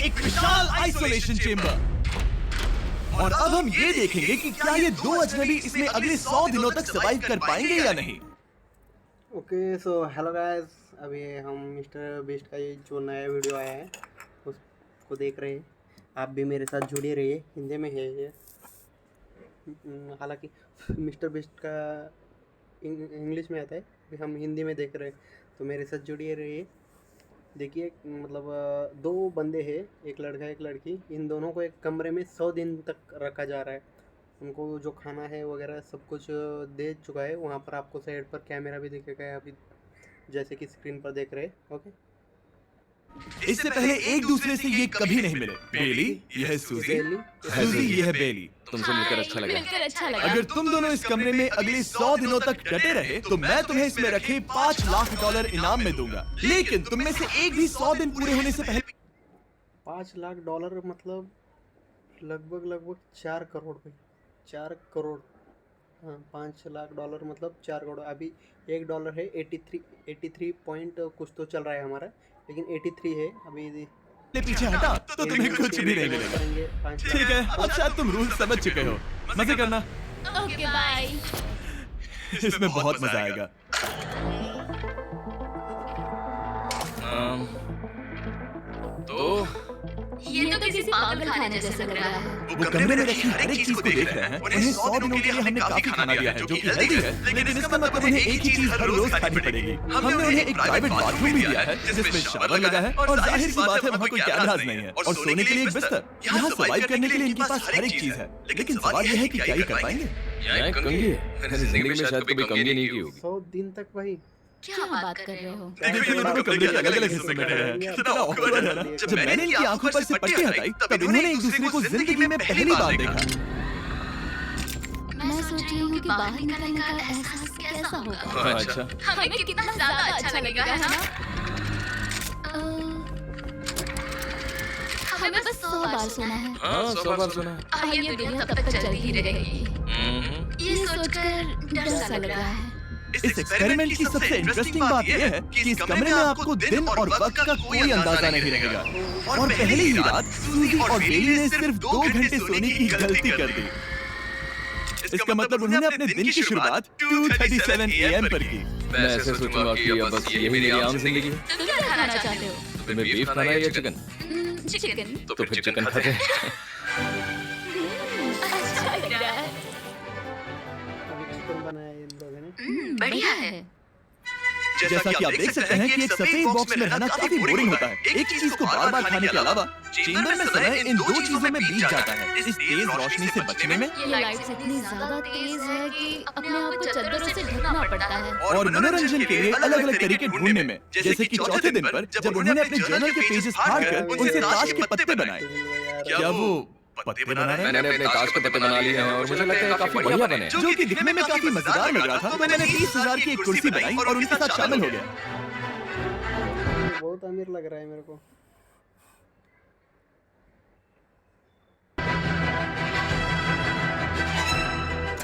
एक विशाल isolation chamber. और अब हम ये देखेंगे कि क्या ये दो अजनबी इसमें अगले 100 दिनों तक सर्वाइव कर पाएंगे या नहीं। ओके सो हेलो गाइस, अभी हम मिस्टर बीस्ट का ये जो नया वीडियो आया है उसको देख रहे हैं। आप भी मेरे साथ जुड़े रहिए। हिंदी में है ये, हालांकि मिस्टर बीस्ट का इंग्लिश में आता है, अभी हम हिंदी में देख रहे हैं, तो मेरे साथ जुड़े रहिए। देखिए मतलब दो बंदे हैं, एक लड़का एक लड़की। इन दोनों को एक कमरे में 100 दिन तक रखा जा रहा है। उनको जो खाना है वगैरह सब कुछ दे चुका है। वहाँ पर आपको साइड पर कैमरा भी दिखेगा अभी, जैसे कि स्क्रीन पर देख रहे हैं। ओके, इससे पहले एक दूसरे से ये कभी नहीं मिले। बेली, यह है सूजी, सूजी यह है बेली। तुमसे मिलकर अच्छा लगा। अगर तुम दोनों इस कमरे में अगले 100 दिनों तक डटे रहे तो मैं तुम्हें इसमें रखे $5 लाख इनाम में दूंगा। लेकिन तुम में से एक भी 100 दिन पूरे होने से पहले $5 लाख मतलब लगभग 4 करोड़ भाई, 4 करोड़। हाँ, $5 लाख मतलब 4 करोड़। अभी $1 है 83 पॉइंट कुछ तो चल रहा है हमारा, लेकिन 83 है अभी। पीछे हटा तो तुम्हें कुछ भी नहीं मिलेगा। ठीक है, अब शायद तुम रूल समझ चुके हो। मजे करना। Okay bye. इसमें बहुत मजा आएगा। तो ये तो किसी पागल खाने जैसा लग रहा है। वो कमरे में रखी हर एक चीज को देख रहे हैं। उन्हें 100 दिनों के लिए हमने काफी खाना दिया है, जो कि हेल्दी है, लेकिन इसका मतलब उन्हें एक ही चीज हर रोज खानी पड़ेगी। हमने उन्हें एक प्राइवेट बाथरूम भी दिया है जिसमें शावर लगा है, और जाहिर सी बात है वहाँ कोई कैमरास नहीं है, और सोने के लिए एक बिस्तर। यहाँ सर्वाइव करने के लिए इनके पास हर एक चीज है, लेकिन सवाल यह है कि क्या ये कर पाएंगे। मैंने जिंदगी में शायद कभी कंघी नहीं की होगी। 100 दिन तक भाई। क्या बात कर रहे हो? देखो ये दोनों कमरे के अलग-अलग हिस्सों में खड़े हैं। कितना ऑकवर्ड है ना। जब मैंने इनकी आंखों पर से पट्टी हटाई तब इन्होंने एक दूसरे को जिंदगी में पहली बार देखा। मैं सोच रही हूँ कि बाहर निकलने का एहसास कैसा होगा। अच्छा, हमें कितना ज्यादा अच्छा लगेगा, है ना? हमें बस 100 बार सुना है। हाँ, 100 बार सुना है। ये दुनिया तब तक चलती ही रहेगी। ये सोचकर डर सा लग रहा है। इस एक्सपेरिमेंट की सबसे इंटरेस्टिंग बात यह है कि इस कमरे में आपको दिन और वक्त का कोई अंदाजा नहीं रहेगा। और पहली ही रात सूजी और बेली ने सिर्फ 2 घंटे सोने की गलती कर दी। इसका मतलब उन्होंने अपने दिन की शुरुआत 2:37 AM पर की। मैं ऐसे सोचूंगा कि अब बस यही मेरी आम जिंदगी है। तुम क्या खाना चाहते हो? तुम्हें बीफ खाना है या चिकन? चिकन। तो फिर चिकन खाते हैं। अच्छा लग रहा है। अभी चिकन बनाया इन लोगों ने। बढ़िया है। जैसा कि आप देख सकते हैं कि एक सफेद बॉक्स में रहना काफी बोरिंग होता है। एक चीज को बार बार खाने के अलावा चेंबर में समय इन 2 चीजों में बीत जाता है। इस तेज रोशनी से बचने में ये लाइट्स इतनी ज्यादा तेज है कि अपने आप को चादरों से ढकना पड़ता है। और मनोरंजन के लिए अलग अलग तरीके ढूंढने में, जैसे कि चौथे दिन पर जब उन्होंने अपने जर्नल के पेजेस फाड़कर उनसे ताश के पत्ते बनाए। क्या वो पत्ते बना रहे हैं? मैंने अपने ताश के पत्ते बना लिए हैं और मुझे लगता है काफी बढ़िया बने हैं। जो कि दिखने में काफी मजेदार लग रहा था, तो मैंने 30,000 की एक कुर्सी बनाई और उनके साथ शामिल हो गया। बहुत अमीर लग रहा है मेरे को।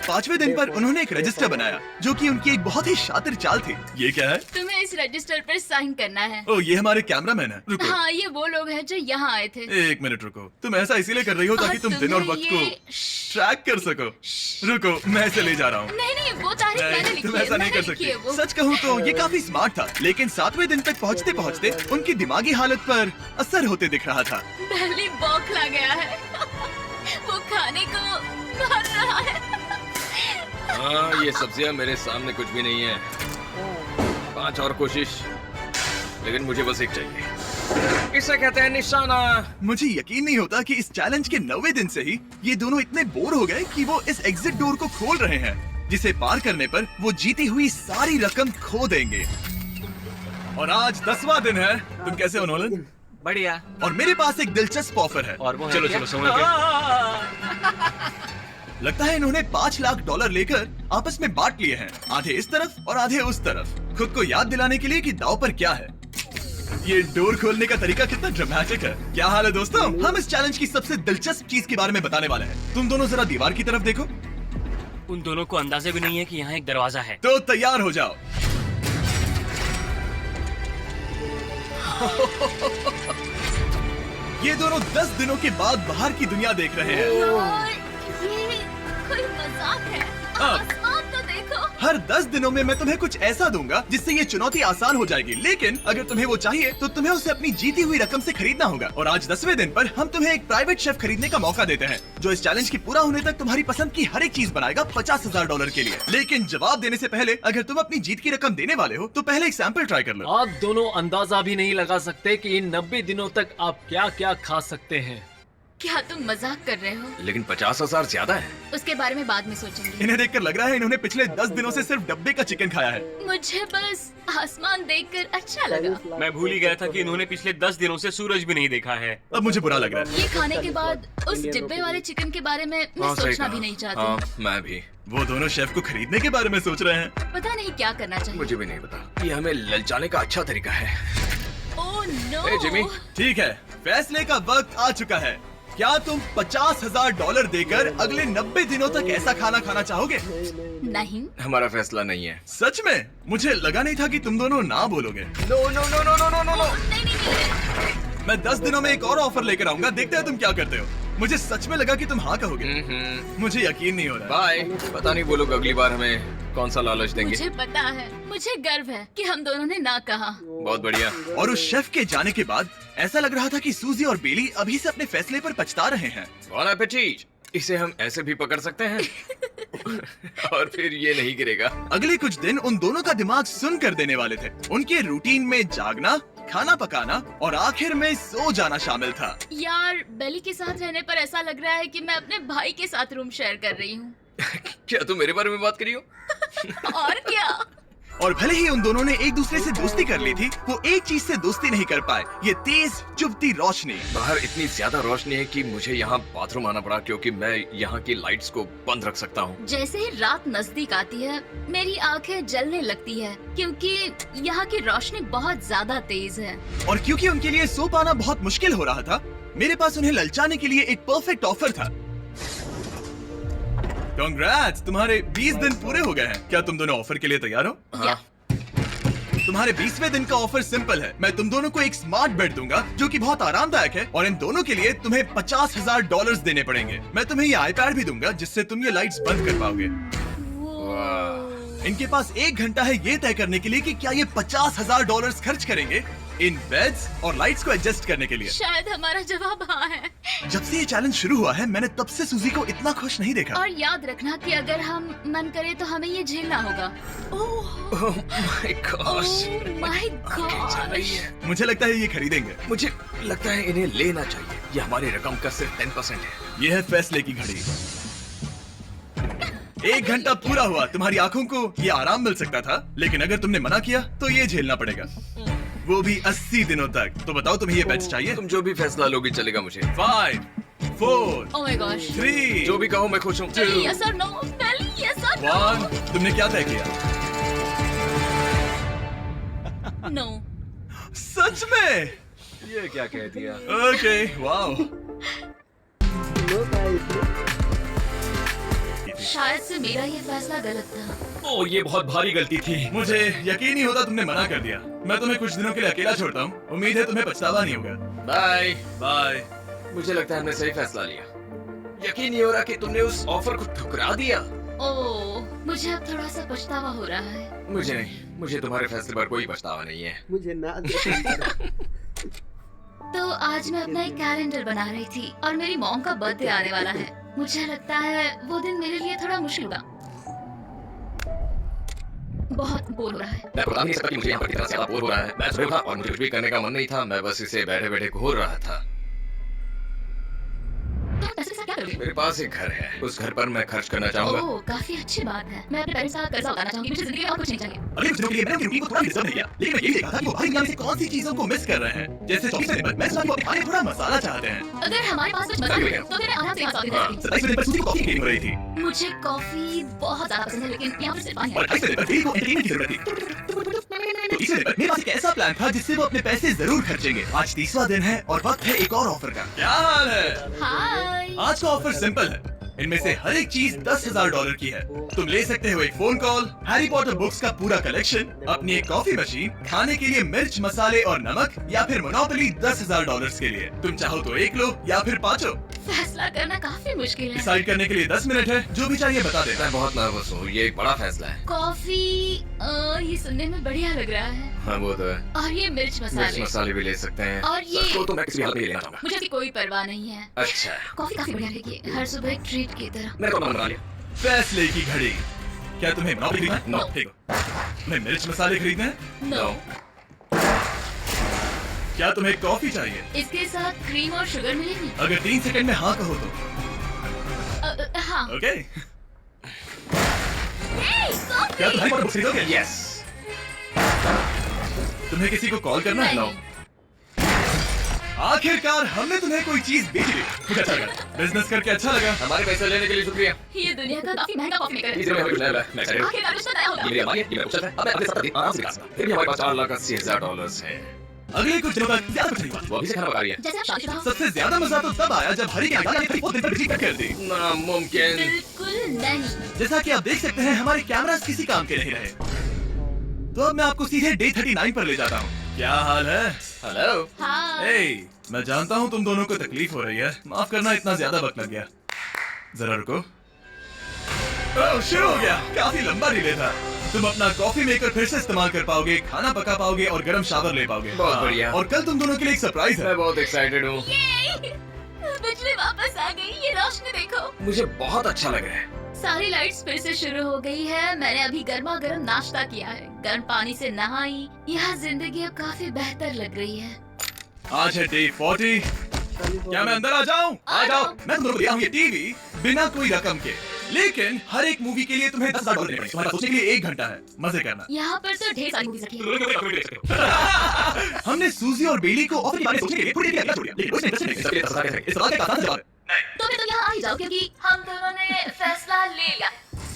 पांचवें दिन पर उन्होंने एक रजिस्टर बनाया, जो कि उनकी एक बहुत ही शातिर चाल थी। ये क्या है? तुम्हें इस रजिस्टर पर साइन करना है। ओ, ये हमारे कैमरामैन है। रुको। हाँ, ये वो लोग हैं जो यहाँ आए थे। 1 मिनट रुको। तुम ऐसा इसीलिए कर रही हो ताकि तुम दिन और वक्त को ट्रैक कर सको। रुको, मैं इसे ले जा रहा हूँ। नहीं, वो तारीख मैंने लिखी तुम है। ऐसा नहीं कर मैंने लिखी है सकती। वो। सच कहूँ तो ये काफी स्मार्ट था, लेकिन 7वें दिन तक पहुँचते पहुँचते उनकी दिमागी हालत पर असर होते दिख रहा था। पहली बौखला गया है। वो खाने को मर रहा है। हाँ, ये सब्जियां मेरे सामने कुछ भी नहीं है। 5 और कोशिश, लेकिन मुझे बस एक चाहिए। इसे कहते हैं निशाना। मुझे यकीन नहीं होता कि इस चैलेंज के 9वें दिन से ही ये दोनों इतने बोर हो गए कि वो इस एग्जिट डोर को खोल रहे हैं, जिसे पार करने पर वो जीती हुई सारी रकम खो देंगे। और आज 10वां दिन है। तुम कैसे हो नोलन? बढ़िया। और मेरे पास एक दिलचस्प ऑफर है। और वो है चलो क्या? चलो समझ गए। लगता है इन्होंने $5 लाख लेकर आपस में बांट लिए हैं, आधे इस तरफ और आधे उस तरफ, खुद को याद दिलाने के लिए कि दांव पर क्या है। ये डोर खोलने का तरीका कितना ड्रामेटिक है। क्या हाल है दोस्तों? हम इस चैलेंज की सबसे दिलचस्प चीज के बारे में बताने वाले हैं। तुम दोनों जरा दीवार की तरफ देखो। उन दोनों को अंदाजा भी नहीं है कि यहाँ एक दरवाजा है। तो तैयार हो जाओ। ये दोनों 10 दिनों के बाद बाहर की दुनिया देख रहे हैं। यार, ये कोई मजाक है। आसमान तो देखो। हर 10 दिनों में मैं तुम्हें कुछ ऐसा दूंगा जिससे ये चुनौती आसान हो जाएगी, लेकिन अगर तुम्हें वो चाहिए तो तुम्हें उसे अपनी जीती हुई रकम से खरीदना होगा। और आज 10वें दिन पर हम तुम्हें एक प्राइवेट शेफ खरीदने का मौका देते हैं, जो इस चैलेंज की पूरा होने तक तुम्हारी पसंद की हर एक चीज बनाएगा $50,000 के लिए। लेकिन जवाब देने से पहले अगर तुम अपनी जीत की रकम देने वाले हो तो पहले एक सैंपल ट्राई कर लो। आप दोनों अंदाजा भी नहीं लगा सकते कि इन 90 दिनों तक आप क्या क्या खा सकते हैं। क्या तुम मजाक कर रहे हो? लेकिन 50,000 ज्यादा है। उसके बारे में बाद में सोचेंगे। इन्हें देखकर लग रहा है इन्होंने पिछले 10 दिनों से सिर्फ डब्बे का चिकन खाया है। मुझे बस आसमान देखकर अच्छा लगा। मैं भूल ही गया था कि इन्होंने पिछले 10 दिनों से सूरज भी नहीं देखा है। अब मुझे बुरा लग रहा है। ये खाने के बाद उस डिब्बे वाले चिकन के बारे में मैं हाँ, सही सोचना कहा। भी नहीं चाहती। हाँ, मैं भी। वो दोनों शेफ को खरीदने के बारे में सोच रहे हैं। पता नहीं क्या करना चाहिए। मुझे भी नहीं पता। ये हमें ललचाने का अच्छा तरीका है। Oh no. Hey, Jimmy. ठीक है, फैसले का वक्त आ चुका है। क्या तुम $50,000 देकर अगले 90 दिनों तक ऐसा खाना खाना चाहोगे? नहीं। हमारा फैसला नहीं है। सच में? मुझे लगा नहीं था कि तुम दोनों ना बोलोगे। No no no no no no no no. नहीं नहीं नहीं। मैं 10 दिनों में एक और ऑफर लेकर आऊंगा, देखते हैं तुम क्या करते हो। मुझे सच में लगा कि तुम हाँ कहोगे। मुझे यकीन नहीं हो रहा। बाय। पता नहीं वो लोग अगली बार हमें कौन सा लालच देंगे। मुझे पता है, मुझे गर्व है कि हम दोनों ने ना कहा। बहुत बढ़िया। और उस शेफ के जाने के बाद ऐसा लग रहा था कि सूजी और बेली अभी से अपने फैसले पर पछता रहे हैं। बॉन एपेटीट। इसे हम ऐसे भी पकड़ सकते हैं और फिर ये नहीं गिरेगा। अगले कुछ दिन उन दोनों का दिमाग सुन कर देने वाले थे। उनके रूटीन में जागना, खाना पकाना और आखिर में सो जाना शामिल था। यार, बेली के साथ रहने पर ऐसा लग रहा है कि मैं अपने भाई के साथ रूम शेयर कर रही हूँ। क्या तुम मेरे बारे में बात करी हो? और क्या? और भले ही उन दोनों ने एक दूसरे से दोस्ती कर ली थी, वो एक चीज से दोस्ती नहीं कर पाए, ये तेज चुभती रोशनी। बाहर इतनी ज्यादा रोशनी है कि मुझे यहाँ बाथरूम आना पड़ा, क्योंकि मैं यहाँ की लाइट्स को बंद रख सकता हूँ। जैसे ही रात नजदीक आती है, मेरी आंखें जलने लगती है, क्योंकि यहाँ की रोशनी बहुत ज्यादा तेज है। और क्योंकि उनके लिए सो पाना बहुत मुश्किल हो रहा था, मेरे पास उन्हें ललचाने के लिए एक परफेक्ट ऑफर था। कांग्रेट्स, तुम्हारे 20 दिन पूरे हो गए हैं। क्या तुम दोनों ऑफर के लिए तैयार हो? या। तुम्हारे 20वें दिन का ऑफर सिंपल है। मैं तुम दोनों को एक स्मार्ट बेड दूंगा जो कि बहुत आरामदायक है, और इन दोनों के लिए तुम्हें $50,000 देने पड़ेंगे। मैं तुम्हें ये आईपैड भी दूंगा जिससे तुम ये लाइट्स बंद कर पाओगे। इनके पास 1 घंटा है ये तय करने के लिए कि क्या ये $50,000 खर्च करेंगे इन बेड्स और लाइट्स को एडजस्ट करने के लिए। शायद हमारा जवाब हाँ है। जब से ये चैलेंज शुरू हुआ है, मैंने तब से सूजी को इतना खुश नहीं देखा। और याद रखना कि अगर हम मन करें तो हमें ये झेलना होगा। Oh my gosh. My gosh. मुझे लगता है ये खरीदेंगे। मुझे लगता है इन्हें लेना चाहिए। ये हमारी रकम का सिर्फ 10% है। ये है फैसले की घड़ी। 1 घंटा पूरा हुआ, तुम्हारी आंखों को ये आराम मिल सकता था, लेकिन अगर तुमने मना किया तो ये झेलना पड़ेगा, वो भी 80 दिनों तक। तो बताओ तुम्हें ये बेड्स चाहिए? तुम जो भी फैसला लोगी चलेगा मुझे। 5, 4, ओह माय गॉश। 3, जो भी कहो मैं खुश हूँ। यस और नो, बेली यस और नो। 1। तुमने क्या तय किया? नो। सच में? ये क्या कह दिया? Okay, wow. लो गाइस, शायद से मेरा ये फैसला गलत था। ओह, ये बहुत भारी गलती थी। मुझे यकीन नहीं होता तुमने मना कर दिया। मैं तुम्हें कुछ दिनों के लिए अकेला छोड़ता हूँ। उम्मीद है तुम्हें पछतावा नहीं होगा। Bye bye. मुझे लगता है हमने सही फैसला लिया। यकीन नहीं हो रहा कि तुमने उस ऑफर को ठुकरा दिया। ओह, मुझे अब थोड़ा सा पछतावा हो रहा है। मुझे नहीं, मुझे तुम्हारे फैसले पर कोई पछतावा नहीं है। मुझे ना दे। तो आज मैं अपना एक कैलेंडर बना रही थी और मेरी मॉम का बर्थडे आने वाला है। मुझे लगता है वो दिन मेरे लिए थोड़ा मुश्किल होगा। बहुत बोर हो रहा है। मैं बता नहीं सकता कि मुझे यहाँ पर कितना ज्यादा बोर हो रहा है। मैं सुबह उठा और मुझे कुछ भी करने का मन नहीं था। मैं बस इसे बैठे बैठे घूर रहा था। तो पैसे के साथ क्या करोगे? मेरे पास एक घर है, उस घर पर मैं खर्च करना चाहूंगा। ओह, काफी अच्छी बात है। मैं अपने पेरेंट्स का कर्जा उतारना चाहूंगी। मुझे जिंदगी में और कुछ नहीं चाहिए। अगले कुछ दिनों के लिए मैंने रूटीन को थोड़ा डिस्टर्ब नहीं किया, लेकिन मैं ये देखा था कि वो हर दुनिया में से कौन सी चीजों को मिस कर रहे हैं। जैसे 24वें दिन पर मैं सुना कि वो अपने खाने में थोड़ा मसाला चाहते हैं। अगर हमारे पास कुछ मसाला है तो मैं आराम से यहाँ सॉल्व कर सकती 27वें दिन पर सूजी को कॉफी क्रेविंग हो रही थी, हूँ। मुझे कॉफी बहुत ज्यादा पसंद है, लेकिन यहाँ पर सिर्फ पानी और है। 28वें दिन पर बेली को एंटरटेनमेंट की जरूरत थी। तो 30वें दिन पर मेरे पास एक ऐसा प्लान था जिससे वो अपने पैसे जरूर खर्चेंगे। आज 30वां दिन है और वक्त है एक और ऑफर का। क्या हाल है? हाय। आज का ऑफर सिंपल है। इनमें से हर एक चीज $10,000 की है। तुम ले सकते हो एक phone call, Harry Potter books का पूरा कलेक्शन, अपनी एक कॉफी मशीन, खाने के लिए मिर्च, मसाले और नमक, या फिर मोनोपोली $10,000 के लिए। तुम चाहो तो एक लो या फिर पाँचों। फैसला करना काफी मुश्किल है। डिसाइड करने के लिए 10 मिनट है। जो भी चाहिए बता दे। मैं बहुत नर्वस हूँ, ये एक बड़ा फैसला है। कॉफी ये सुनने में बढ़िया लग रहा है। हाँ वो तो है। और ये मिर्च मिर्च मसाले। मसाले भी ले सकते हैं। और ये- सच को तो मैं किसी हालत में लेना चाहूंगा। मुझे इसकी कोई परवाह नहीं है। अच्छा, कॉफी काफी बढ़िया लगी, हर सुबह एक ट्रीट की तरह। मैंने तो मन बना लिया। फैसले की घड़ी। क्या तुम्हें मोनोपोली खरीदना है? No. ठीक हो। तुम्हें मिर्च मसाले खरीदने हैं? नो। क्या तुम्हें कॉफी चाहिए? इसके साथ क्रीम और शुगर मिलेगी? अगर 3 सेकंड में हाँ कहो तो। हाँ। ओके। कॉफी! क्या तुम हैरी पॉटर बुक्स खरीदोगे? यस। तुम्हें किसी को कॉल करना है? नहीं। आखिरकार हमने तुम्हें कोई चीज बेच दी। मुझे अच्छा लगा। बिजनेस करके अच्छा लगा। हमारे पैसे लेने के लिए शुक्रिया। ये दुनिया का काफी महंगा कॉफी मेकर तीसरे में हमें कुछ नया मिला। मैं excited हूँ। आखिरकार कुछ तो नया होगा। ये मेरी अम्मा है, ये मेरा कुशल है। अब मैं अगले सप्ताह दिन आराम से निकाल सकता हूँ। फिर भी हमारे पास $4,80,000 है। अगले कुछ दिनों तक ज्यादा कुछ नहीं हुआ। वो अभी से खाना पका रही है। जैसे आप शादीशुदा हो। सबसे ज्यादा मजा तो तब आया जब हरी के आगे आने की 4 दिन पर बिजली कट कर दी। नामुमकिन। बिल्कुल नहीं। जैसा कि आप देख सकते हैं हमारे कैमरास किसी काम के नहीं रहे। तो अब मैं आपको सीधे डे 39 पर ले जाता हूँ। क्या हाल है? हेलो। हाँ। ए, मैं जानता हूँ तुम दोनों को तकलीफ हो रही है। माफ करना इतना ज्यादा वक्त लग गया। जरा रुको। ओह, शुरू हो गया। काफी लंबा डिले था। तुम अपना कॉफी मेकर फिर से इस्तेमाल कर पाओगे, खाना पका पाओगे और गर्म शावर ले पाओगे। बहुत हाँ, बढ़िया। और कल तुम दोनों के लिए एक सरप्राइज है। मैं बहुत एक्साइटेड हूँ। ये बिजली वापस आ गई। ये रोशनी देखो। मुझे बहुत अच्छा लग रहा है। सारी लाइट्स फिर से शुरू हो गई है। मैंने अभी गर्मा गर्म नाश्ता किया है, गर्म पानी से नहाई। यहाँ जिंदगी अब काफी बेहतर लग रही है। आज है डे 40। क्या मैं अंदर आ जाऊं? आ जाओ। मैं तुम लोगों को दिया हूँ ये टीवी बिना कोई रकम के, लेकिन हर एक मूवी के लिए तुम्हें $10,000 देने पड़ेंगे। तुम्हारा सोचने के लिए 1 घंटा है। मजे करना। यहाँ पर तो ढेर सारी मूवीज रखी है। हमने सूजी और बेली को ऑफर के बारे में सोचने के लिए थोड़ी देर अगला छोड़ दिया, लेकिन उसने इंटरेस्ट नहीं दिखाया। इस सवाल का आसान जवाब है तो फिर तुम यहाँ आ ही जाओ क्योंकि हम दोनों ने फैसला ले लिया।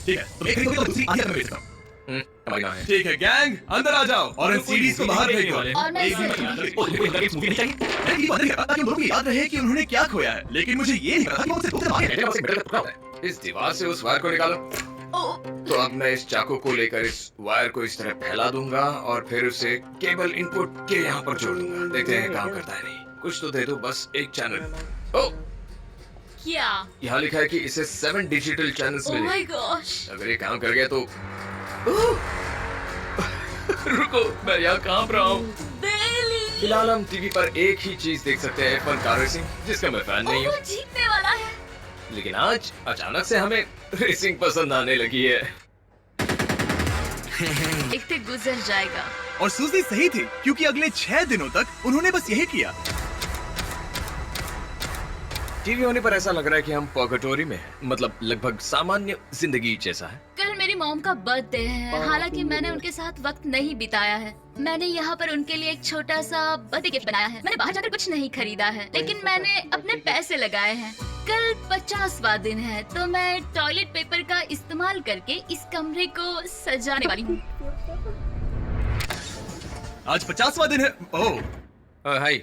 ठीक है। तुम एक खरीदोगे तो दूसरी आधी में बेच सकता हूँ। हमारी गाँव है। ठीक है गैंग, अंदर आ जाओ और इन सीडीज को बाहर फेंक दो। और मैं एक भी इसे- मूवी नहीं चाहिए। मैं टीवी बंद नहीं करता ताकि उन लोगों को याद रहे कि उन्होंने क्या खोया है, लेकिन मुझे ये नहीं पता कि वो मुझसे दूसरे मांगे। मेरे पास एक मेटल का टुकड़ा होता है। इस दीवार से उस वायर को निकालो। ओ, तो अब मैं इस चाकू को लेकर इस वायर को इस तरह फैला दूंगा और फिर उसे केबल इनपुट के यहाँ पर जोड़ दूंगा। देखते हैं काम करता है नहीं। कुछ तो दे दो, बस एक चैनल। ओ, क्या? यहाँ लिखा है कि इसे 7 डिजिटल चैनल्स ओह मिले। My gosh. अगर ये काम कर गया तो रुको, मैं यहाँ कांप रहा हूँ। बेली। फिलहाल हम टीवी पर एक ही चीज देख सकते हैं, F1 कार रेसिंग, जिसका मैं फैन नहीं वो हूँ। जीतने वाला है। लेकिन आज अचानक से हमें रेसिंग पसंद आने लगी है। एक दिन गुजर जाएगा। और सूजी सही थी, क्योंकि अगले 6 दिनों तक उन्होंने बस यही किया। टीवी होने पर ऐसा लग रहा है कि हम पर्गेटोरी में हैं, मतलब लगभग सामान्य जिंदगी जैसा है। कल मेरी मॉम का बर्थडे है, हालांकि मैंने उनके साथ वक्त नहीं बिताया है। मैंने यहाँ पर उनके लिए एक छोटा सा बर्थडे गिफ्ट बनाया है। मैंने बाहर जाकर कुछ नहीं खरीदा है, लेकिन मैंने अपने पैसे लगाए हैं। कल 50वां दिन है, तो मैं टॉयलेट पेपर का इस्तेमाल करके इस कमरे को सजाने वाली हूँ। आज 50वां दिन है। ओह, हाय।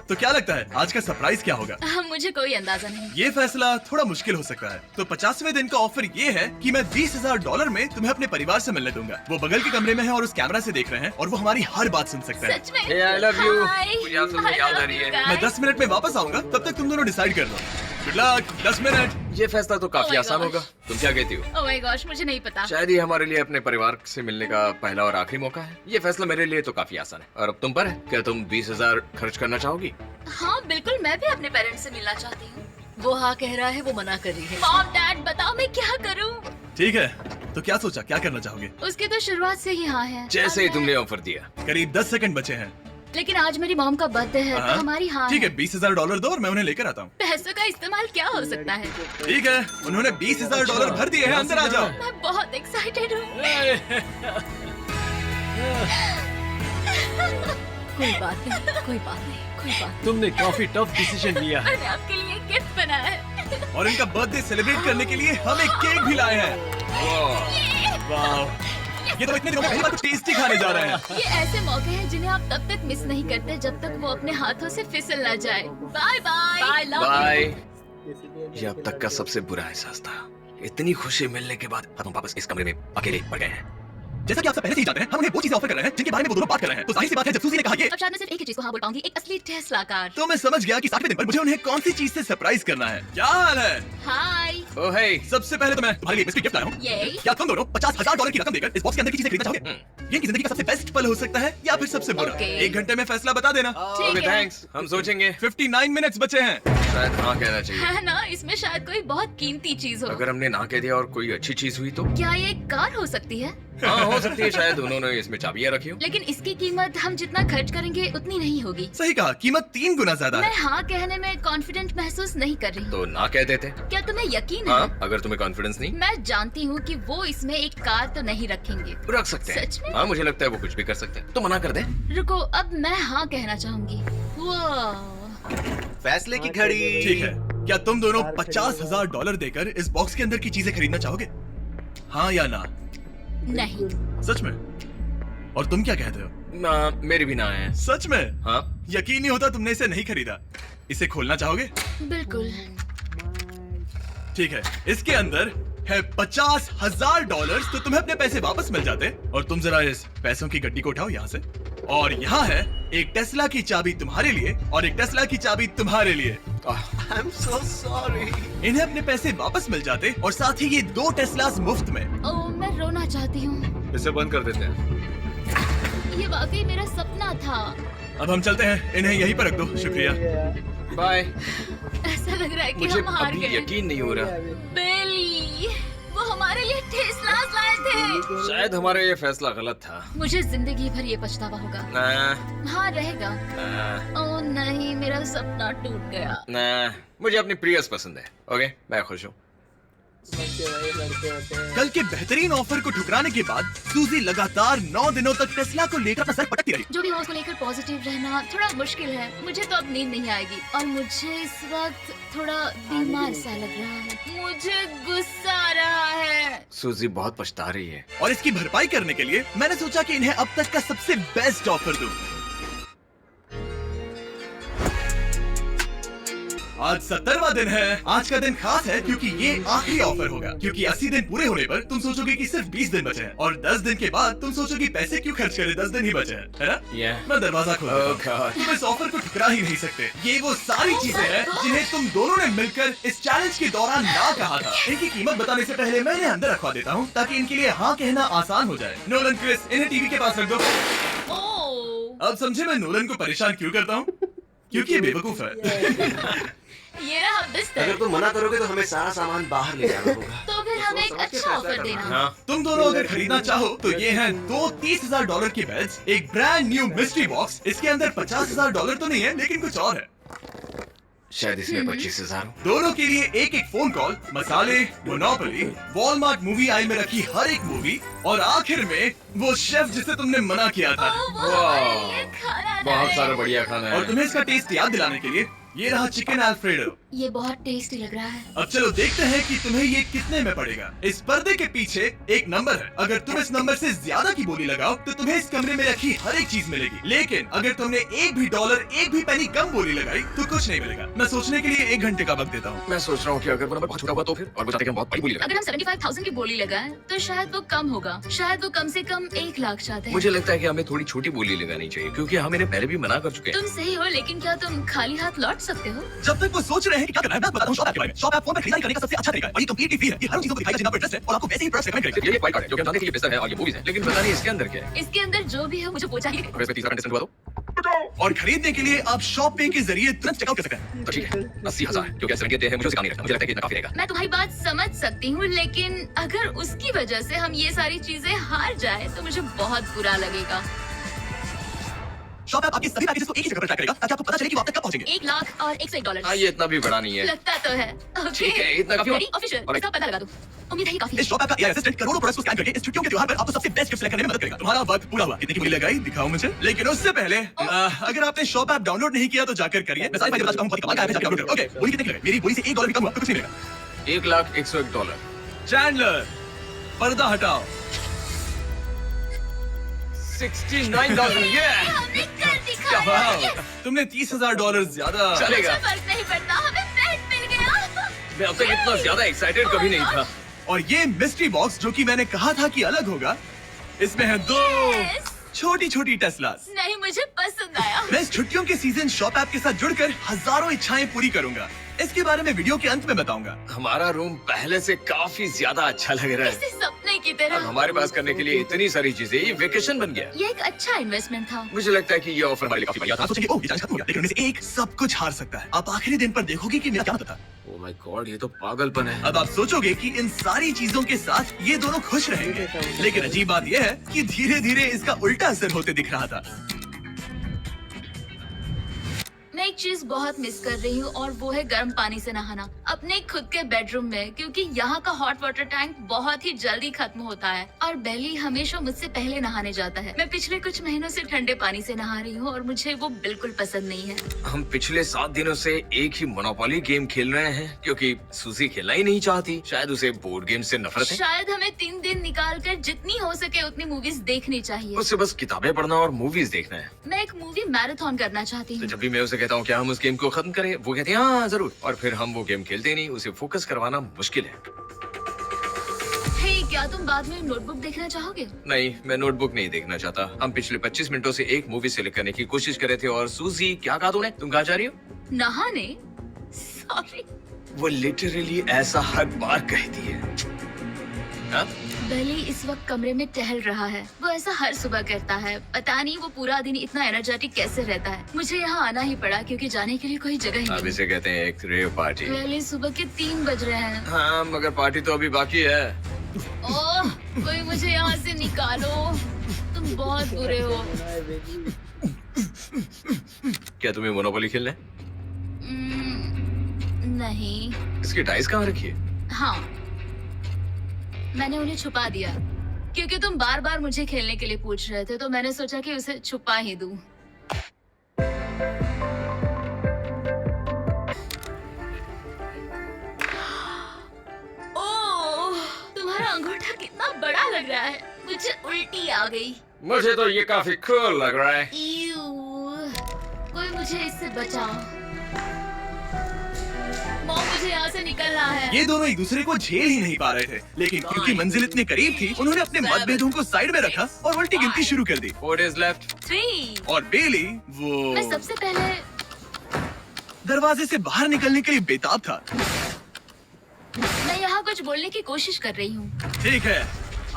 तो क्या लगता है आज का सरप्राइज क्या होगा? मुझे कोई अंदाजा नहीं। ये फैसला थोड़ा मुश्किल हो सकता है। तो 50वें दिन का ऑफर ये है कि मैं $20,000 में तुम्हें अपने परिवार से मिलने दूंगा। वो बगल के कमरे में है और उस कैमरा से देख रहे हैं और वो हमारी हर बात सुन सकते हैं। सच में? Hey, I love you. Hi. मुझे आप सबको I याद आ love रही you है। guys. मैं 10 मिनट में वापस आऊंगा, तब तक तुम दोनों डिसाइड कर लो। Good luck. 10 मिनट। ये फैसला तो Oh काफी my आसान gosh. होगा। तुम क्या कहती हो? ओह माय गॉश, मुझे नहीं पता। शायद ये हमारे लिए अपने परिवार से मिलने का पहला और आखिरी मौका है। ये फैसला मेरे लिए तो काफी आसान है। और अब तुम पर है। क्या तुम 20,000 खर्च करना चाहोगी? हाँ बिल्कुल, मैं भी अपने पेरेंट्स से मिलना चाहती हूँ। वो हाँ कह रहा है, वो मना कर रही है। मॉम डैड बताओ मैं क्या करूँ? ठीक है, तो क्या सोचा, क्या करना चाहोगे? उसके तो शुरुआत से ही हाँ है। जैसे ही और तुमने ऑफर दिया। करीब 10 सेकंड बचे हैं। लेकिन आज मेरी मॉम का बर्थडे है, तो हमारी हाँ ठीक है, $20,000 दो और मैं उन्हें लेकर आता हूँ। पैसों का इस्तेमाल क्या हो सकता है? ठीक है, उन्होंने $20,000 भर दिए हैं। अंदर आ जाओ। मैं बहुत एक्साइटेड हूँ। कोई बात नहीं, कोई बात नहीं, कोई बात नहीं। तुमने काफी टफ डिसीजन लिया है। मैंने आपके लिए गिफ्ट बनाया है। और इनका बर्थडे सेलिब्रेट करने के लिए हम एक केक भी लाए हैं। वाह, ये तो इतने दिनों में पहली बार कुछ टेस्टी खाने जा रहे हैं। ये ऐसे मौके हैं जिन्हें आप तब तक मिस नहीं करते जब तक वो अपने हाथों से फिसल ना जाए। Bye bye. Bye, love you. Bye. इसीलिए ये अब तक का सबसे बुरा एहसास था। इतनी खुशी मिलने के बाद अब हम वापस इस कमरे में अकेले पड़ गए हैं। जैसा कि आप सब पहले से ही जानते हैं, हम उन्हें वो चीजें ऑफर कर रहे हैं जिनके बारे में वो दोनों बात कर रहे हैं। तो जाहिर सी बात है, जब सूजी ने कहा ये, अब शायद मैं सिर्फ एक ही चीज को हाँ बोल पाऊंगी, एक असली टेस्ला कार। तो मैं समझ गया कि 60वें दिन पर मुझे उन्हें कौन सी चीज से सरप्राइज करना है। क्या हाल है? हाय। ओ हे, सबसे पहले तो मैं तुम्हारे लिए मिस्ट्री गिफ्ट लाया हूँ। ये क्या तुम दोनों $50,000 की रकम देकर इस बॉक्स के अंदर की चीजें खरीदना चाहोगे? ये इनकी जिंदगी का सबसे बेस्ट पल हो सकता है या फिर सबसे बुरा। Okay. 1 घंटे में फैसला बता देना। ठीक ओके है। थैंक्स, हम सोचेंगे। 59 मिनट्स बचे हैं। शायद हाँ कहना चाहिए। है ना, इसमें शायद कोई बहुत कीमती चीज हो। अगर हमने ना कह दिया और कोई अच्छी चीज हुई तो? क्या ये कार हो सकती है? हाँ हो सकती है, शायद उन्होंने इसमें चाबियां रखी हो। लेकिन इसकी कीमत हम जितना खर्च करेंगे उतनी नहीं होगी। सही कहा, कीमत 3 गुना ज्यादा मैं है। हाँ कहने में कॉन्फिडेंट महसूस नहीं कर रही। तो ना कह देते। क्या तुम्हें यकीन है? हाँ, अगर तुम्हें कॉन्फिडेंस नहीं, मैं जानती हूँ कि वो इसमें एक कार तो नहीं रखेंगे। रख सकते हैं। सच में? हाँ मुझे लगता है वो कुछ भी कर सकते हैं। तो मना कर दे। रुको, अब मैं हाँ कहना चाहूंगी। वाह, फैसले की घड़ी। ठीक है, क्या तुम दोनों $50,000 देकर इस बॉक्स के अंदर की चीजें खरीदना चाहोगे? हाँ या ना? नहीं। सच में? और तुम क्या कहते हो? ना, मेरी भी ना है। सच में? हाँ यकीन नहीं होता तुमने इसे नहीं खरीदा। इसे खोलना चाहोगे? बिल्कुल। ठीक है, इसके अंदर है $50,000, तो तुम्हें अपने पैसे वापस मिल जाते। और तुम जरा इस पैसों की गड्डी को उठाओ यहाँ से। और यहाँ है एक टेस्ला की चाबी तुम्हारे लिए और एक टेस्ला की चाबी तुम्हारे लिए। I am so sorry. इन्हें अपने पैसे वापस मिल जाते और साथ ही ये 2 टेस्लास मुफ्त में। ओह, मैं रोना चाहती हूँ। इसे बंद कर देते हैं। ये वाकई मेरा सपना था। अब हम चलते हैं, इन्हें यहीं पर रख दो। शुक्रिया। बाय। ऐसा लग रहा है कि मुझे हम हार अभी गए। यकीन नहीं हो रहा। बेली, वो हमारे लिए टेस्लास लाए थे। शायद हमारा ये फैसला गलत था। मुझे जिंदगी भर ये पछतावा होगा। ना, हाँ रहेगा। ना, ओह नहीं, मेरा सपना टूट गया। ना, मुझे अपनी प्रियस पसंद है। ओके, मैं खुश हूँ। बच्चे भाई लड़के होते हैं। कल के बेहतरीन ऑफर को ठुकराने के बाद सूजी लगातार 9 दिनों तक टेस्ला को लेकर अपना सर पटकती रही। जो भी हो उसको लेकर पॉजिटिव रहना थोड़ा मुश्किल है। मुझे तो अब नींद नहीं आएगी और मुझे इस वक्त थोड़ा बीमार सा लग रहा है। मुझे गुस्सा आ रहा है। सूजी बहुत पछता रही है। और इसकी भरपाई करने के लिए मैंने सोचा कि इन्हें अब तक का सबसे बेस्ट ऑफर दूं। आज 70वां दिन है। आज का दिन खास है क्योंकि ये आखिरी ऑफर होगा। क्योंकि 80 दिन पूरे होने पर तुम सोचोगे कि सिर्फ 20 दिन बचे हैं और 10 दिन के बाद तुम सोचोगे पैसे क्यों खर्च करें, 10 दिन ही बचे हैं, है ना? Yeah. मैं दरवाजा खोल देता हूं। Oh God. तुम इस ऑफर को ठुकरा ही नहीं सकते। ये वो सारी चीजें हैं जिन्हें तुम दोनों ने मिलकर इस चैलेंज के दौरान ना कहा था। इनकी कीमत बताने से पहले मैं इन्हें अंदर रखवा देता हूँ ताकि इनके लिए हाँ कहना आसान हो जाए। नोलन, क्रिस, इन्हें टीवी के पास रख दो। ओह, अब समझे मैं नोलन को परेशान क्यों करता हूँ? क्योंकि ये बेवकूफ है। ये रहा बिस्तर। अगर तुम मना करोगे तो हमें सारा सामान बाहर ले जाना होगा। तो फिर हमें एक अच्छा ऑफर देना। हाँ, तुम दोनों अगर खरीदना चाहो तो ये हैं 2 $30,000 के बेड्स, एक ब्रांड न्यू मिस्ट्री बॉक्स। इसके अंदर $50,000 तो नहीं है लेकिन कुछ और है। शायद इसमें 25,000 हो। दोनों के लिए एक एक फोन कॉल, मसाले, मोनोपोली, वॉलमार्ट मूवी आई में रखी हर एक मूवी और आखिर में वो शेफ जिसे तुमने मना किया था। वो हमारे लिए खाना बहुत लाए। सारा बढ़िया खाना और है। तुम्हें इसका टेस्ट याद दिलाने के लिए ये रहा चिकन अल्फ्रेडो। ये बहुत टेस्टी लग रहा है। अब चलो देखते हैं कि तुम्हें ये कितने में पड़ेगा। इस पर्दे के पीछे एक नंबर है। अगर तुम इस नंबर से ज्यादा की बोली लगाओ तो तुम्हें इस कमरे में रखी हर एक चीज मिलेगी। लेकिन अगर तुमने एक भी डॉलर, एक भी पेनी कम बोली लगाई तो कुछ नहीं मिलेगा। मैं सोचने के लिए 1 घंटे का वक्त देता हूँ। मैं सोच रहा हूँ कि अगर वो नंबर बहुत छोटा हुआ तो फिर, और वो चाहते कि हम बहुत बड़ी बोली लगाएं। अगर हम 75,000 की बोली लगाएं तो शायद वो कम होगा। शायद वो कम से कम 1 लाख चाहते हैं। मुझे लगता है कि हमें थोड़ी छोटी बोली लगानी चाहिए क्योंकि हम इन्हें पहले भी मना कर चुके हैं। तुम सही हो, लेकिन क्या तुम खाली हाथ लौट सकते हो? जब तक वो सोच रहे हैं कि क्या करना है, मैं बताता हूँ शॉप ऐप के बारे में। शॉप ऐप फोन पर खरीदारी करने का सबसे अच्छा तरीका है और ये कंप्लीटली फ्री है। ये हर चीजों को दिखाएगा जिनका इंटरेस्ट है और आपको वैसे ही प्रोडक्ट्स रेकमेंड करेगा। ये वाइट कार्ड है जो कि हम जानते हैं कि ये बेहतर है और ये मूवीज है, लेकिन पता नहीं इसके अंदर क्या है। इसके अंदर जो भी है मुझे वो चाहिए। अगर इसमें 30,000 डिस्काउंट हुआ और खरीदने के लिए आप शॉप पे के जरिए तुरंत चेकआउट कर सकते हैं। तो ठीक है, 80,000 क्योंकि 70 देते हैं, मुझे उसे काम नहीं रखना। मुझे लगता है कि इतना काफी रहेगा। मैं तुम्हारी बात समझ सकती हूँ, लेकिन अगर उसकी वजह से हम ये सारी चीजें हार जाए तो मुझे बहुत बुरा लगेगा। शॉप ऐप आपके सभी पैकेजेस को एक ही जगह पर ट्रैक करेगा ताकि आपको पता चले कि वो आप तक कब पहुंचेंगे। 1 लाख और $101। हाँ, ये इतना भी बड़ा नहीं है। लगता तो है। ठीक है, इतना काफी होगा। Official Alright. इसका पता लगा दो। उम्मीद है ये काफी है। इस शॉप ऐप का AI असिस्टेंट करोड़ों प्रोडक्ट्स को स्कैन करके इस छुट्टियों के त्योहार पर आपको सबसे बेस्ट गिफ्ट सेलेक्ट करने में मदद करेगा। तुम्हारा वक्त पूरा हुआ। कितने की बोली लगाई दिखाओ मुझे। लेकिन उससे पहले अगर आपने शॉप ऐप डाउनलोड नहीं किया तो जाकर करिए। मैं सारी फायदे बता चुका हूं, बहुत ही कमाल का ऐप है, जाकर डाउनलोड करो। ओके, बोली कितने की लगे? मेरी बोली से $1 भी कम हुआ तो कुछ नहीं मिलेगा। $1,01,000। चैंडलर, पर्दा हटाओ। 69,000। ये हमने कर दिखाया। तुमने $30,000 ज्यादा। चलेगा। मुझे फर्क नहीं पड़ता, हमें बेड मिल गया। मैं अब तक इतना ज्यादा एक्साइटेड कभी नहीं था। और ये मिस्ट्री बॉक्स जो कि मैंने कहा था कि अलग होगा, इसमें है 2 Yes! छोटी छोटी टेस्लास। नहीं, मुझे पसंद आया। मैं इस छुट्टियों के सीजन शॉप ऐप के साथ जुड़कर हजारों इच्छाएं पूरी करूंगा। इसके बारे में वीडियो के अंत में बताऊंगा। हमारा रूम पहले से काफी ज्यादा अच्छा लग रहा है। इसे सपने की अब तरह। हमारे पास करने के लिए इतनी सारी चीजें, ये वेकेशन बन गया। ये एक अच्छा इन्वेस्टमेंट था। मुझे लगता है कि ये ऑफर हमारे लिए काफी बढ़िया था। आप सोचेंगे ओह ये challenge खत्म हो गया, लेकिन उनमें से एक सब कुछ हार सकता है। आप आखिरी दिन पर देखोगे कि मेरा क्या पता था। ओह माय गॉड, ये तो पागलपन है। अब आप सोचोगे कि इन सारी चीजों के साथ ये दोनों खुश रहेंगे, लेकिन अजीब बात यह है कि धीरे धीरे इसका उल्टा असर होते दिख रहा था। मैं एक चीज बहुत मिस कर रही हूँ और वो है गर्म पानी से नहाना अपने खुद के बेडरूम में, क्योंकि यहाँ का हॉट वाटर टैंक बहुत ही जल्दी खत्म होता है और बेली हमेशा मुझसे पहले नहाने जाता है। मैं पिछले कुछ महीनों से ठंडे पानी से नहा रही हूँ और मुझे वो बिल्कुल पसंद नहीं है। हम पिछले 7 दिनों से एक ही मोनोपोली गेम खेल रहे हैं क्योंकि सूजी खेलना ही नहीं चाहती। शायद उसे बोर्ड गेम से नफरत है। शायद हमें 3 दिन निकाल कर जितनी हो सके उतनी मूवीज देखनी चाहिए। उसे बस किताबें पढ़ना और मूवीज देखना है। मैं एक मूवी मैराथन करना चाहती तो हूँ। जब भी मैं उसे कहता हूँ क्या हम उस गेम को खत्म करें, वो कहते हैं हाँ जरूर, और फिर हम वो गेम खेलते नहीं। उसे फोकस करवाना मुश्किल है। हे, क्या तुम बाद में नोटबुक देखना चाहोगे? नहीं, मैं नोटबुक नहीं देखना चाहता। हम पिछले 25 मिनटों से एक मूवी सेलेक्ट करने की कोशिश कर रहे थे। और सूजी, क्या कहा तूने? तुम कहाँ जा रही हो? नहाने? सॉरी। वो लिटरली ऐसा हर बार कहती है। हाँ? बेली इस वक्त कमरे में टहल रहा है। वो ऐसा हर सुबह करता है। पता नहीं वो पूरा दिन इतना एनर्जेटिक कैसे रहता है। मुझे यहाँ आना ही पड़ा क्योंकि जाने के लिए कोई जगह ही अब नहीं। इसे कहते हैं एक रेव पार्टी। बेली, सुबह के 3 बज रहे हैं। हाँ, मगर पार्टी तो अभी बाकी है। ओह, कोई मुझे यहाँ से निकालो। तुम बहुत बुरे हो। क्या तुम्हें मोनोपोली खेलना है? नहीं। इसकी डाइस कहाँ रखी है? हाँ, मैंने उन्हें छुपा दिया क्योंकि तुम बार बार मुझे खेलने के लिए पूछ रहे थे, तो मैंने सोचा कि उसे छुपा ही दूं। ओह, तुम्हारा अंगूठा कितना बड़ा लग रहा है। मुझे उल्टी आ गई। मुझे तो ये काफी कूल लग रहा है। ईऊ, कोई मुझे इससे बचाओ। मॉम, मुझे यहाँ से निकलना है। ये दोनों एक दूसरे को झेल ही नहीं पा रहे थे, लेकिन क्योंकि मंजिल इतनी करीब थी, उन्होंने अपने मतभेदों को साइड में रखा और उल्टी गिनती शुरू कर दी। 4 days left। 3। और बेली मैं वो सबसे पहले दरवाजे से बाहर निकलने के लिए बेताब था। मैं यहाँ कुछ बोलने की कोशिश कर रही हूँ। ठीक है,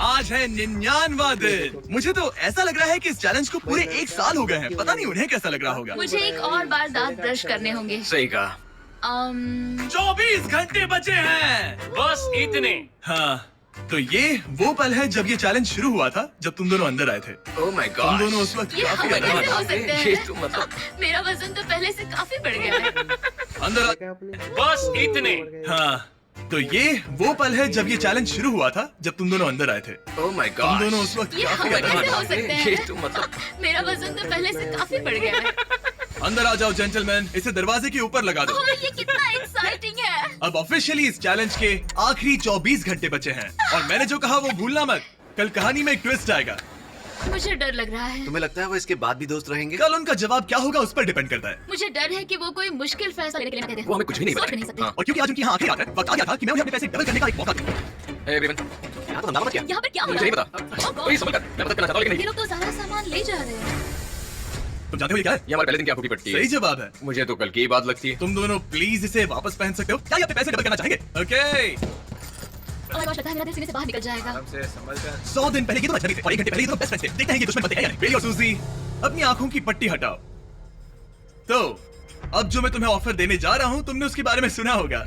आज है 99वां दिन। मुझे तो ऐसा लग रहा है कि इस चैलेंज को पूरे 1 साल हो गए हैं। पता नहीं उन्हें कैसा लग रहा होगा। मुझे एक और बार दांत ब्रश करने होंगे। सही कहा। 24 घंटे बचे हैं। बस इतने। हाँ, तो ये वो पल है जब ये चैलेंज शुरू हुआ था, जब तुम दोनों अंदर आए थे। ओह माय तुम गॉड। दोनों उस वक्त ये काफी हम अलग कैसे हो थे। सकते ये हैं? तो मतलब मेरा वजन तो पहले से काफी बढ़ गया है। अंदर आ... देखा आपने? बस इतने। हाँ, तो ये वो पल है जब ये चैलेंज शुरू हुआ था, जब तुम दोनों अंदर आए थे। ओह माय तुम गॉड। दोनों उस वक्त ये काफी हम अलग कैसे हो थे। सकते ये हैं? तो मतलब मेरा वजन तो पहले से काफी बढ़ गया है। अंदर आ जाओ जेंटलमैन, इसे दरवाजे के ऊपर लगा दो। ओह, ये कितना एक्साइटिंग है। अब ऑफिशियली इस चैलेंज के आखिरी 24 घंटे बचे हैं, और मैंने जो कहा वो भूलना मत। कल कहानी में एक ट्विस्ट आएगा। मुझे डर लग रहा है। तुम्हें लगता है वो इसके बाद भी दोस्त रहेंगे? कल उनका जवाब क्या होगा उस पर डिपेंड करता है। मुझे डर है कि वो कोई मुश्किल फैसला लेने के लिए कहते हैं। वो हमें कुछ भी नहीं सोच बताएंगे। भी नहीं सकते। हाँ। और क्योंकि आज उनकी यहाँ आखिरी रात है, वक्त आ गया था कि मैं उन्हें अपने पैसे डबल करने का एक मौका दूं। हे एवरीवन, यहाँ तो हंगामा मत किया। यहाँ पर क्या हो मुझे नहीं रहा पता। है? Oh God, वही समझ कर मैं मदद करना चाहता हूँ लेकिन ये नहीं। लोग तो सारा सामान ले जा रहे हैं। तुम जानते हो ये क्या है? ये हमारे पहले दिन की आंखों की पट्टी सही है। जवाब है। मुझे तो कल की ही बात लगती है। तुम दोनों प्लीज इसे वापस पहन सकते हो? क्या ये अपने पैसे डबल करना चाहेंगे? ओके। Oh my God, लगता है मेरा दिल सीने से बाहर निकल जाएगा। 100 दिन पहले ये तो अजनबी थे और 1 घंटे पहले ये तो बेस्ट फ्रेंड्स थे। देखते हैं ये दुश्मन बनते हैं या नहीं। बेली और सूजी, अपनी आंखों की पट्टी हटाओ। तो अब जो मैं तुम्हें ऑफर देने जा रहा हूँ, तुमने उसके बारे में सुना होगा।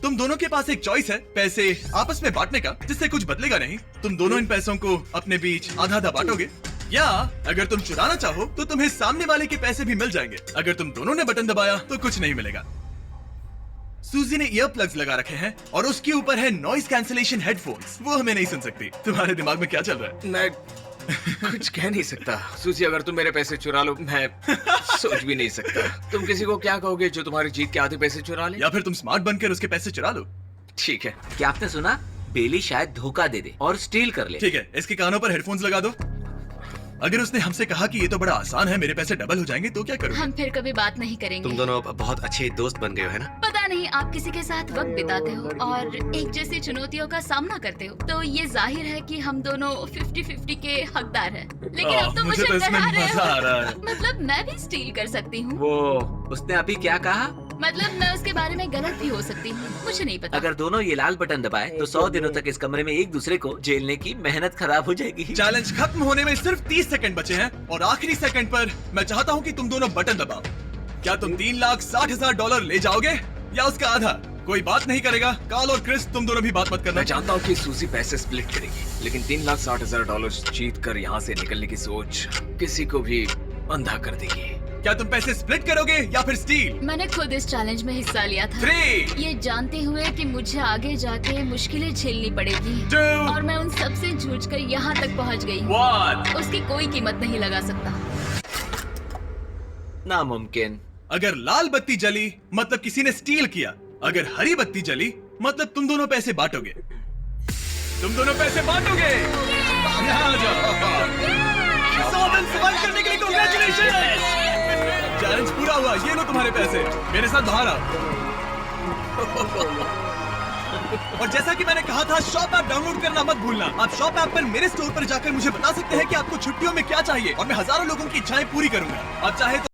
तुम दोनों के पास एक चॉइस है, पैसे आपस में बांटने का, जिससे कुछ बदलेगा नहीं। तुम दोनों इन पैसों को अपने बीच आधा आधा बांटोगे, या अगर तुम चुराना चाहो तो तुम्हें सामने वाले के पैसे भी मिल जाएंगे। अगर तुम दोनों ने बटन दबाया तो कुछ नहीं मिलेगा। सूजी ने ईयर प्लग्स लगा रखे हैं और उसके ऊपर है नॉइस कैंसिलेशन हेडफोन्स। वो हमें नहीं सुन सकती। तुम्हारे दिमाग में क्या चल रहा है? मैं कुछ कह नहीं सकता। सूजी, अगर तुम मेरे पैसे चुरा लो, मैं सोच भी नहीं सकता। तुम किसी को क्या कहोगे जो तुम्हारी जीत के आधे पैसे चुरा ले? या फिर तुम स्मार्ट बनकर उसके पैसे चुरा लो। ठीक है। क्या आपने सुना? बेली शायद धोखा दे दे और स्टील कर ले। ठीक है, इसके कानों पर हेडफोन्स लगा दो। अगर उसने हमसे कहा कि ये तो बड़ा आसान है, मेरे पैसे डबल हो जाएंगे, तो क्या करोगे? हम फिर कभी बात नहीं करेंगे। तुम दोनों अब बहुत अच्छे दोस्त बन गए हो, है ना? पता नहीं आप किसी के साथ वक्त बिताते हो और एक जैसी चुनौतियों का सामना करते हो, तो ये जाहिर है कि हम दोनों 50-50 के हकदार हैं। लेकिन अब तो मुझे तो इसमें डरा रहे मजा आ रहा है। हो। मतलब मैं भी स्टील कर सकती हूँ। वो उसने अभी क्या कहा? मतलब मैं उसके बारे में गलत भी हो सकती हूँ, मुझे नहीं पता। अगर दोनों ये लाल बटन दबाए तो 100 दिनों तक इस कमरे में एक दूसरे को झेलने की मेहनत खराब हो जाएगी। चैलेंज खत्म होने में सिर्फ 30 सेकंड बचे हैं और आखिरी सेकंड पर मैं चाहता हूँ कि तुम दोनों बटन दबाओ। क्या तुम $3,60,000 ले जाओगे या उसका आधा? कोई बात नहीं करेगा। कार्ल और क्रिस, तुम दोनों भी बात मत करना। मैं जानता हूँ कि सूजी पैसे स्प्लिट करेगी, लेकिन $3,60,000 जीत कर यहाँ से निकलने की सोच किसी को भी अंधा कर देगी। क्या तुम पैसे स्प्लिट करोगे या फिर स्टील? मैंने खुद इस चैलेंज में हिस्सा लिया था, 3, ये जानते हुए कि मुझे आगे जाके मुश्किलें झेलनी पड़ेगी 2, और मैं उन सब से जूझकर यहाँ तक पहुँच गई हूँ। 1। उसकी कोई कीमत नहीं लगा सकता। नामुमकिन। अगर लाल बत्ती जली मतलब किसी ने स्टील किया, अगर हरी बत्ती जली मतलब तुम दोनों पैसे बांटोगे। तुम दोनों पैसे बांटोगे। यहाँ आ जाओ। 100 दिन सर्वाइव करने के लिए कांग्रेचुलेशन। चैलेंज पूरा हुआ, ये लो तुम्हारे पैसे। मेरे साथ बाहर आओ। और जैसा कि मैंने कहा था, शॉप ऐप डाउनलोड करना मत भूलना। आप शॉप ऐप पर मेरे स्टोर पर जाकर मुझे बता सकते हैं कि आपको छुट्टियों में क्या चाहिए और मैं हजारों लोगों की इच्छाएं पूरी करूंगा। आप चाहे तो